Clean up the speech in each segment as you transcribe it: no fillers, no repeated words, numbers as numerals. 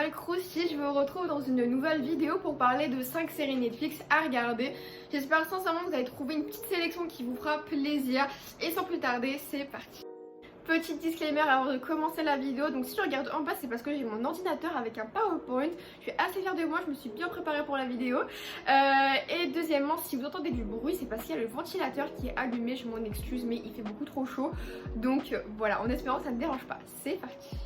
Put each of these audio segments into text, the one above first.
bien croustille, je vous retrouve dans une nouvelle vidéo pour parler de 5 séries Netflix à regarder. J'espère sincèrement que vous avez trouvé une petite sélection qui vous fera plaisir et sans plus tarder, c'est parti. Petit disclaimer avant de commencer la vidéo, donc si je regarde en bas c'est parce que j'ai mon ordinateur avec un PowerPoint. Je suis assez fière de moi, je me suis bien préparée pour la vidéo. Et deuxièmement, si vous entendez du bruit, c'est parce qu'il y a le ventilateur qui est allumé, je m'en excuse mais il fait beaucoup trop chaud. Donc voilà, en espérant que ça ne dérange pas, c'est parti.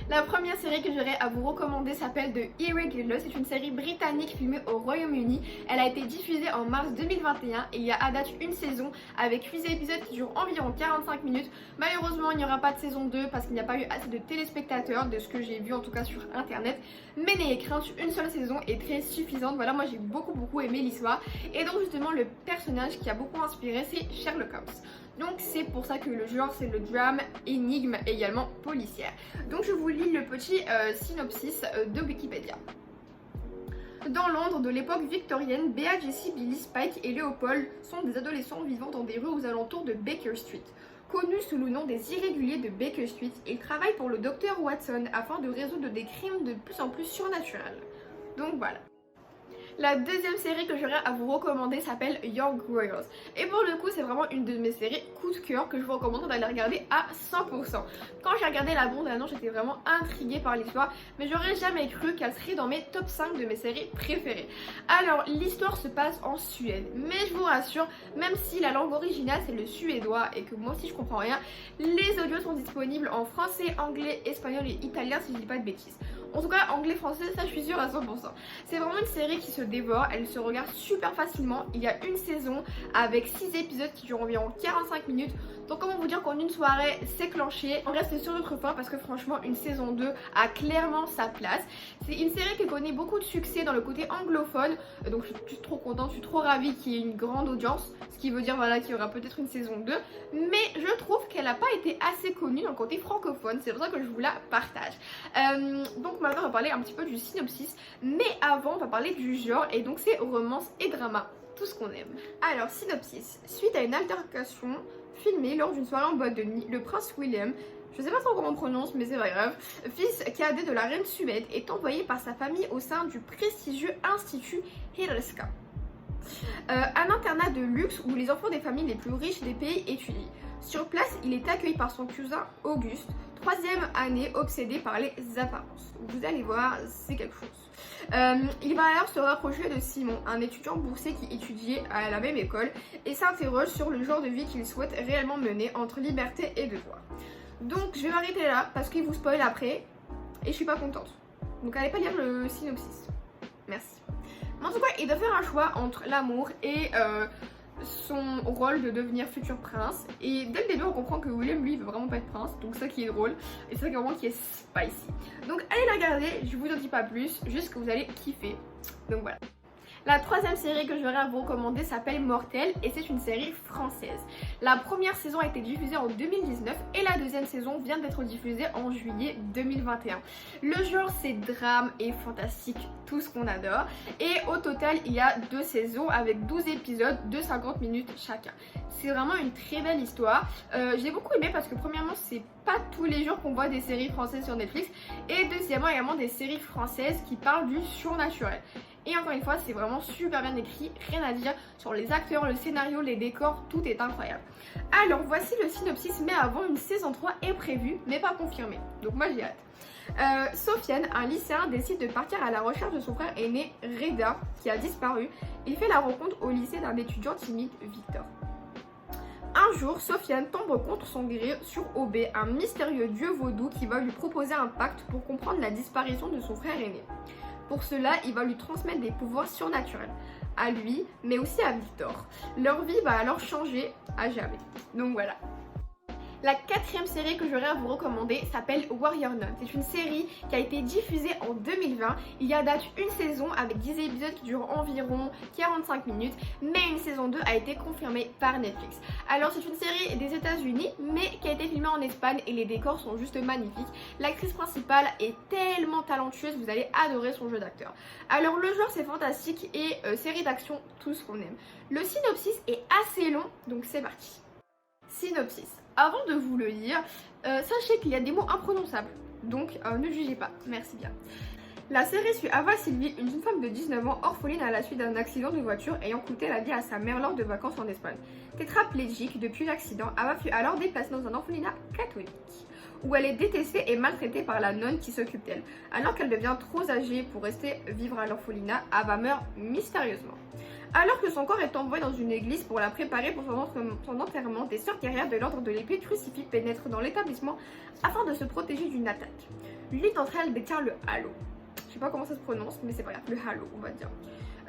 La première série que j'aurais à vous recommander s'appelle The Irregulars. C'est une série britannique filmée au Royaume-Uni. Elle a été diffusée en mars 2021 et il y a à date une saison avec 8 épisodes qui durent environ 45 minutes. Malheureusement, il n'y aura pas de saison 2 parce qu'il n'y a pas eu assez de téléspectateurs, de ce que j'ai vu en tout cas sur internet. Mais n'ayez crainte, une seule saison est très suffisante. Voilà, moi j'ai beaucoup aimé l'histoire. Et donc justement, le personnage qui a beaucoup inspiré, c'est Sherlock Holmes. Donc c'est pour ça que le genre c'est le drame, énigme et également policière. Donc je vous lis le petit synopsis de Wikipédia. Dans Londres de l'époque victorienne, Bea, Jessie, Billy, Spike et Léopold sont des adolescents vivant dans des rues aux alentours de Baker Street. Connus sous le nom des irréguliers de Baker Street, ils travaillent pour le docteur Watson afin de résoudre des crimes de plus en plus surnaturels. Donc voilà. La deuxième série que j'aurais à vous recommander s'appelle Young Royals. Et pour le coup, c'est vraiment une de mes séries coup de cœur que je vous recommande d'aller regarder à 100%. Quand j'ai regardé la bande-annonce, j'étais vraiment intriguée par l'histoire, mais j'aurais jamais cru qu'elle serait dans mes top 5 de mes séries préférées. Alors, l'histoire se passe en Suède, mais je vous rassure, même si la langue originale c'est le suédois et que moi aussi je comprends rien, les audios sont disponibles en français, anglais, espagnol et italien si je dis pas de bêtises. En tout cas, anglais-français, ça je suis sûre à 100%. C'est vraiment une série qui se dévore, elle se regarde super facilement. Il y a une saison avec 6 épisodes qui durent environ 45 minutes. Donc comment vous dire qu'en une soirée, c'est clenché. On reste sur notre fin parce que franchement, une saison 2 a clairement sa place. C'est une série qui connaît beaucoup de succès dans le côté anglophone. Donc je suis trop contente, je suis trop ravie qu'il y ait une grande audience. Ce qui veut dire voilà, qu'il y aura peut-être une saison 2. Mais je trouve qu'elle n'a pas été assez connue dans le côté francophone. C'est pour ça que je vous la partage. Donc maintenant on va parler un petit peu du synopsis. Mais avant on va parler du genre. Et donc c'est romance et drama. Tout ce qu'on aime. Alors synopsis. Suite à une altercation filmée lors d'une soirée en boîte de nuit, le prince William, je sais pas trop comment on prononce mais c'est pas grave, fils cadet de la reine Suède, est envoyé par sa famille au sein du prestigieux institut Hillelska. Un internat de luxe où les enfants des familles les plus riches des pays étudient. Sur place, il est accueilli par son cousin Auguste, 3e année obsédé par les apparences. Vous allez voir, c'est quelque chose. Il va alors se rapprocher de Simon, un étudiant boursier qui étudiait à la même école et s'interroge sur le genre de vie qu'il souhaite réellement mener entre liberté et devoir. Donc je vais m'arrêter là parce qu'il vous spoil après et je suis pas contente. Donc allez pas lire le synopsis. Merci. Mais en tout cas, il doit faire un choix entre l'amour et son rôle de devenir futur prince. Et dès le début, on comprend que William, lui, il veut vraiment pas être prince. Donc ça qui est drôle. Et c'est vraiment qui est spicy. Donc allez la regarder, je vous en dis pas plus, juste que vous allez kiffer. Donc voilà. La troisième série que j'aurais à vous recommander s'appelle Mortel et c'est une série française. La première saison a été diffusée en 2019 et la deuxième saison vient d'être diffusée en juillet 2021. Le genre c'est drame et fantastique, tout ce qu'on adore. Et au total il y a 2 saisons avec 12 épisodes de 50 minutes chacun. C'est vraiment une très belle histoire. J'ai beaucoup aimé parce que premièrement c'est pas tous les jours qu'on voit des séries françaises sur Netflix. Et deuxièmement également des séries françaises qui parlent du surnaturel. Et encore une fois, c'est vraiment super bien écrit, rien à dire sur les acteurs, le scénario, les décors, tout est incroyable. Alors voici le synopsis, mais avant, une saison 3 est prévue, mais pas confirmée. Donc moi j'ai hâte. Sofiane, un lycéen, décide de partir à la recherche de son frère aîné Reda, qui a disparu. Il fait la rencontre au lycée d'un étudiant timide, Victor. Un jour, Sofiane tombe contre son gré sur Obé, un mystérieux dieu vaudou qui va lui proposer un pacte pour comprendre la disparition de son frère aîné. Pour cela, il va lui transmettre des pouvoirs surnaturels, à lui, mais aussi à Victor. Leur vie va alors changer à jamais. Donc voilà. La quatrième série que j'aurais à vous recommander s'appelle Warrior Nun. C'est une série qui a été diffusée en 2020. Il y a date une saison avec 10 épisodes qui durent environ 45 minutes, mais une saison 2 a été confirmée par Netflix. Alors c'est une série des États-Unis, mais qui a été filmée en Espagne et les décors sont juste magnifiques. L'actrice principale est tellement talentueuse, vous allez adorer son jeu d'acteur. Alors le genre c'est fantastique et série d'action, tout ce qu'on aime. Le synopsis est assez long, donc c'est parti. Synopsis. Avant de vous le lire, sachez qu'il y a des mots imprononçables. donc ne jugez pas, merci bien. La série suit Ava Sylvie, une jeune femme de 19 ans orpheline à la suite d'un accident de voiture ayant coûté la vie à sa mère lors de vacances en Espagne. Tétraplégique depuis l'accident, Ava fut alors déplacée dans un orphelinat catholique, où elle est détestée et maltraitée par la nonne qui s'occupe d'elle. Alors qu'elle devient trop âgée pour rester vivre à l'orphelinat, Ava meurt mystérieusement. Alors que son corps est envoyé dans une église pour la préparer pour son enterrement, des sœurs guerrières de l'ordre de l'épée crucifix pénètrent dans l'établissement afin de se protéger d'une attaque. L'une d'entre elles détient le halo. Je sais pas comment ça se prononce, mais c'est pas grave, le halo on va dire.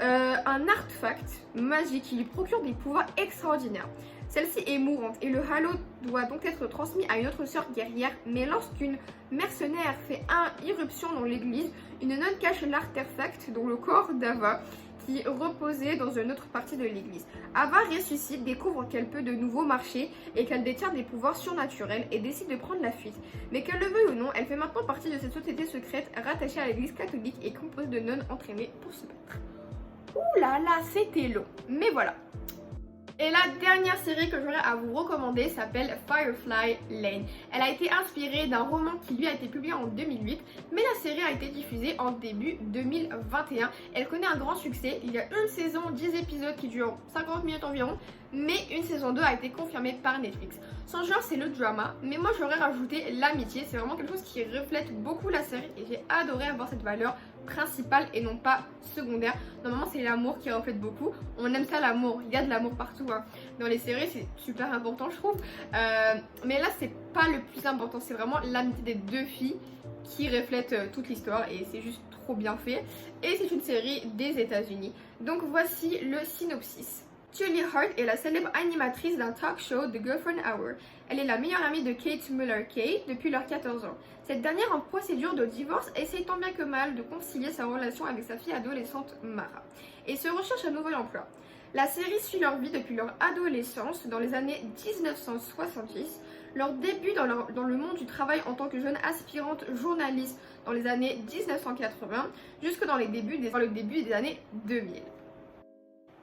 Un artefact magique qui lui procure des pouvoirs extraordinaires. Celle-ci est mourante et le halo doit donc être transmis à une autre sœur guerrière, mais lorsqu'une mercenaire fait irruption dans l'église, une nonne cache l'artefact, dont le corps d'Ava, qui reposait dans une autre partie de l'église. Ava ressuscite, découvre qu'elle peut de nouveau marcher et qu'elle détient des pouvoirs surnaturels et décide de prendre la fuite. Mais qu'elle le veuille ou non, elle fait maintenant partie de cette société secrète rattachée à l'église catholique et composée de nonnes entraînées pour se battre. Ouh là là, c'était long, mais voilà. Et la dernière série que j'aurais à vous recommander s'appelle Firefly Lane. Elle a été inspirée d'un roman qui lui a été publié en 2008, mais la série a été diffusée en début 2021. Elle connaît un grand succès, il y a une saison, 10 épisodes qui durent 50 minutes environ, mais une saison 2 a été confirmée par Netflix. Son genre c'est le drama, mais moi j'aurais rajouté l'amitié, c'est vraiment quelque chose qui reflète beaucoup la série et j'ai adoré avoir cette valeur principale et non pas secondaire. Normalement c'est l'amour qui reflète beaucoup, on aime ça l'amour, il y a de l'amour partout hein. Dans les séries c'est super important je trouve, mais là c'est pas le plus important, c'est vraiment l'amitié des deux filles qui reflète toute l'histoire et c'est juste trop bien fait. Et c'est une série des États-Unis. Donc voici le synopsis. Julie Hart est la célèbre animatrice d'un talk show The Girlfriend Hour. Elle est la meilleure amie de Kate Muller-Kay depuis leurs 14 ans. Cette dernière en procédure de divorce essaye tant bien que mal de concilier sa relation avec sa fille adolescente Mara et se recherche un nouvel emploi. La série suit leur vie depuis leur adolescence dans les années 1970, leur début dans le monde du travail en tant que jeune aspirante journaliste dans les années 1980 jusque dans le début des années 2000.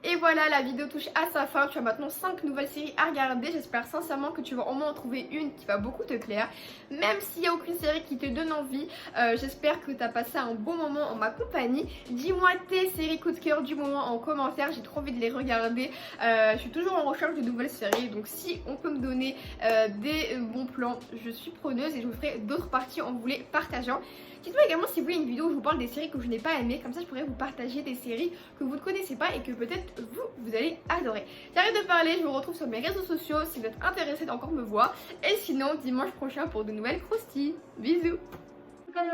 Et voilà, la vidéo touche à sa fin. Tu as maintenant 5 nouvelles séries à regarder. J'espère sincèrement que tu vas au moins en trouver une qui va beaucoup te plaire. Même s'il n'y a aucune série qui te donne envie, j'espère que tu as passé un bon moment en ma compagnie. Dis-moi tes séries coup de cœur du moment en commentaire. J'ai trop envie de les regarder. Je suis toujours en recherche de nouvelles séries. Donc si on peut me donner des bons plans, je suis preneuse et je vous ferai d'autres parties en vous les partageant. Dites-moi également si vous voulez une vidéo où je vous parle des séries que je n'ai pas aimées, comme ça je pourrais vous partager des séries que vous ne connaissez pas et que peut-être vous allez adorer. J'arrête de parler, je vous retrouve sur mes réseaux sociaux si vous êtes intéressés d'encore me voir. Et sinon, dimanche prochain pour de nouvelles croustilles. Bisous.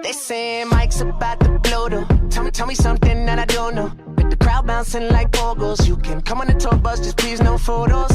They say Mike's about to blow though. Tell me something that I don't know. With the crowd bouncing like bogles, you can come on the tour bus, just please no photos.